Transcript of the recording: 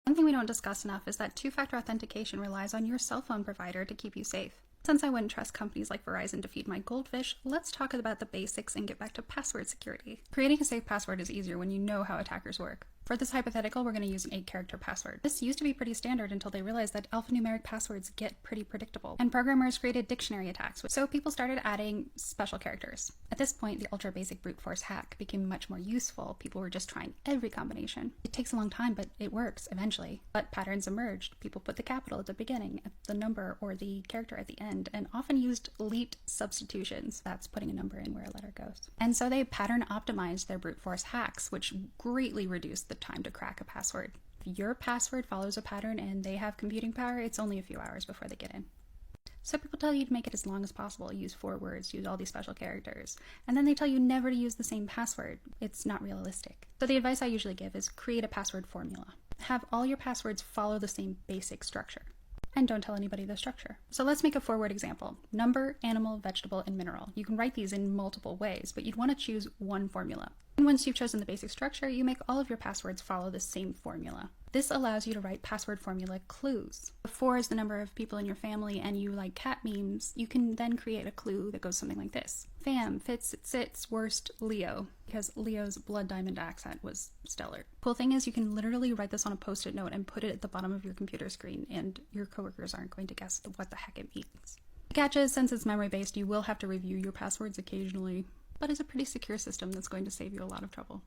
One thing we don't discuss enough is that two-factor authentication relies on your cell phone provider to keep you safe. Since I wouldn't trust companies like Verizon to feed my goldfish, let's talk about the basics and get back to password security. Creating a safe password is easier when you know how attackers work. For this hypothetical, we're going to use an 8-character password. This used to be pretty standard until they realized that alphanumeric passwords get pretty predictable, and programmers created dictionary attacks, so people started adding special characters. At this point, the ultra-basic brute force hack became much more useful. People were just trying every combination. It takes a long time, but it works eventually. But patterns emerged. People put the capital at the beginning, the number or the character at the end, and often used leet substitutions. That's putting a number in where a letter goes. And so they pattern optimized their brute force hacks, which greatly reduced the time to crack a password. If your password follows a pattern and they have computing power, it's only a few hours before they get in. So people tell you to make it as long as possible, use 4 words, use all these special characters, and then they tell you never to use the same password. It's not realistic. So the advice I usually give is create a password formula. Have all your passwords follow the same basic structure. And don't tell anybody the structure. So let's make a 4-word example. Number, animal, vegetable, and mineral. You can write these in multiple ways, but you'd want to choose one formula. And once you've chosen the basic structure, you make all of your passwords follow the same formula. This allows you to write password formula clues. If 4 is the number of people in your family and you like cat memes, you can then create a clue that goes something like this. Fam, fits, sits, worst, Leo. Because Leo's blood diamond accent was stellar. Cool thing is you can literally write this on a post-it note and put it at the bottom of your computer screen, and your coworkers aren't going to guess what the heck it means. The catch is, since it's memory-based, you will have to review your passwords occasionally, but it's a pretty secure system that's going to save you a lot of trouble.